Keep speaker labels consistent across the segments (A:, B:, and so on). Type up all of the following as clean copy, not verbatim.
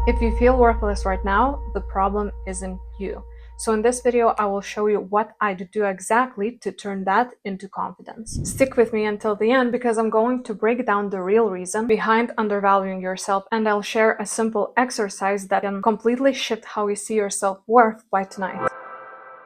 A: If you feel worthless right now, the problem isn't you. So in this video, I will show you what I'd do exactly to turn that into confidence. Stick with me until the end because I'm going to break down the real reason behind undervaluing yourself, and I'll share a simple exercise that can completely shift how you see your self-worth by tonight.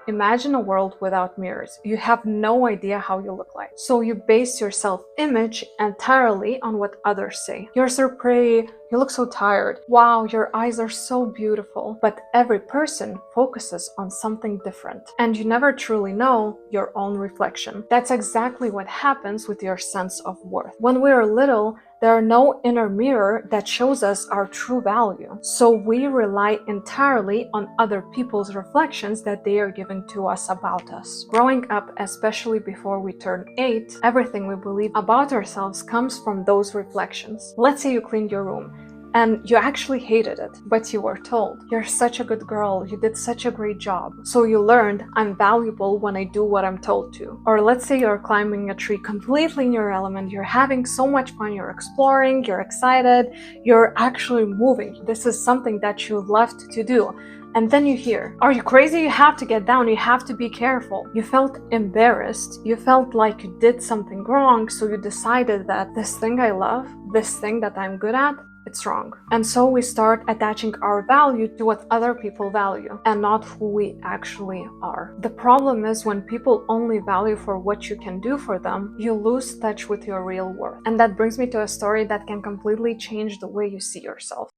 A: Imagine a world without mirrors. You have no idea how you look like. So you base your self-image entirely on what others say. You're so pretty, you look so tired. Wow, your eyes are so beautiful. But every person focuses on something different. And you never truly know your own reflection. That's exactly what happens with your sense of worth. When we are little, there are no inner mirror that shows us our true value. So we rely entirely on other people's reflections that they are giving to us about us. Growing up, especially before we turn 8, everything we believe about ourselves comes from those reflections. Let's say you cleaned your room and you actually hated it, but you were told, you're such a good girl, you did such a great job. So you learned, I'm valuable when I do what I'm told to. Or let's say you're climbing a tree completely in your element, you're having so much fun, you're exploring, you're excited, you're actually moving. This is something that you loved to do. And then you hear, are you crazy? You have to get down, you have to be careful. You felt embarrassed, you felt like you did something wrong, so you decided that this thing I love, this thing that I'm good at, it's wrong. And so we start attaching our value to what other people value and not who we actually are. The problem is when people only value for what you can do for them, you lose touch with your real worth. And that brings me to a story that can completely change the way you see yourself.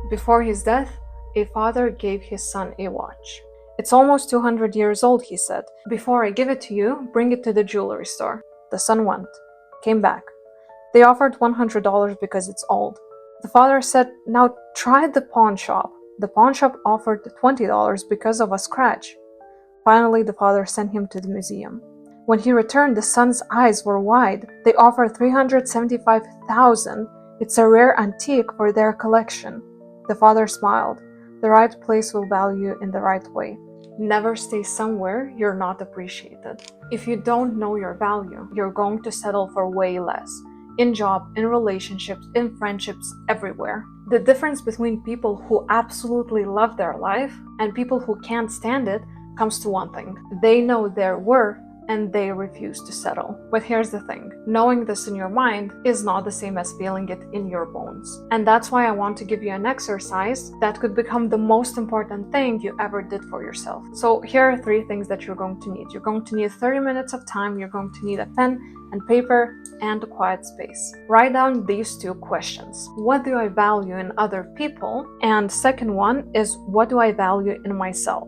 A: Before his death, a father gave his son a watch. It's almost 200 years old, he said. Before I give it to you, bring it to the jewelry store. The son went, came back. They offered $100 because it's old. The father said, now try the pawn shop. The pawn shop offered $20 because of a scratch. Finally, the father sent him to the museum. When he returned, the son's eyes were wide. They offered $375,000. It's a rare antique for their collection. The father smiled. The right place will value you in the right way. Never stay somewhere you're not appreciated. If you don't know your value, you're going to settle for way less. In job, in relationships, in friendships, everywhere. The difference between people who absolutely love their life and people who can't stand it comes to one thing. They know their worth and they refuse to settle. But here's the thing, knowing this in your mind is not the same as feeling it in your bones. And that's why I want to give you an exercise that could become the most important thing you ever did for yourself. So here are 3 things that you're going to need. You're going to need 30 minutes of time, you're going to need a pen and paper and a quiet space. Write down these 2 questions. What do I value in other people? And second one is, what do I value in myself?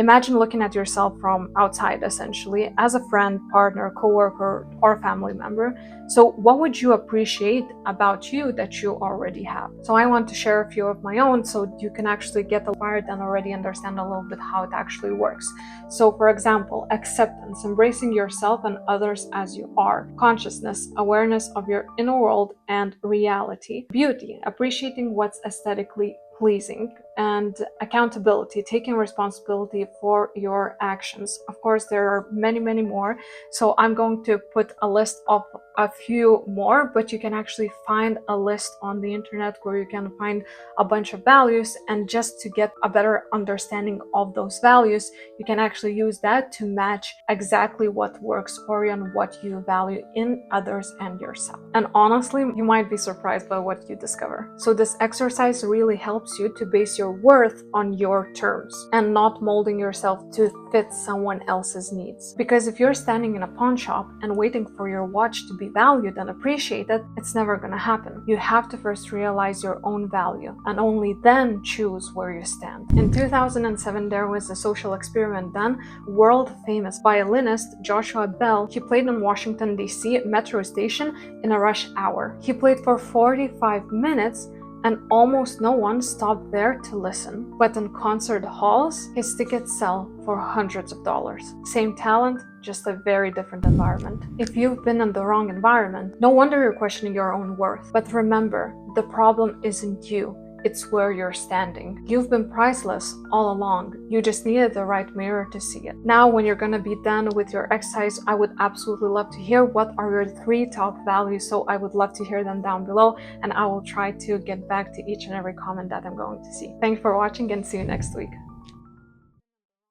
A: Imagine looking at yourself from outside, essentially, as a friend, partner, coworker, or family member. So what would you appreciate about you that you already have? So I want to share a few of my own so you can actually get inspired and already understand a little bit how it actually works. So for example, acceptance, embracing yourself and others as you are. Consciousness, awareness of your inner world and reality. Beauty, appreciating what's aesthetically pleasing. And accountability, taking responsibility for your actions. Of course, there are many, many more. So I'm going to put a list of a few more, but you can actually find a list on the internet where you can find a bunch of values. And just to get a better understanding of those values, you can actually use that to match exactly what works for you and what you value in others and yourself. And honestly, you might be surprised by what you discover. So this exercise really helps you to base your worth on your terms and not molding yourself to fit someone else's needs. Because if you're standing in a pawn shop and waiting for your watch to be valued and appreciated, it's never gonna happen. You have to first realize your own value and only then choose where you stand. In 2007, there was a social experiment done. World famous violinist Joshua Bell, he played in Washington, D.C. metro station in a rush hour. He played for 45 minutes and almost no one stopped there to listen. But in concert halls, his tickets sell for hundreds of dollars. Same talent, just a very different environment. If you've been in the wrong environment, no wonder you're questioning your own worth. But remember, the problem isn't you. it's where you're standing. You've been priceless all along. You just needed the right mirror to see it. Now, when you're gonna be done with your exercise, I would absolutely love to hear what are your 3 top values. So I would love to hear them down below, and I will try to get back to each and every comment that I'm going to see. Thanks for watching, and see you next week.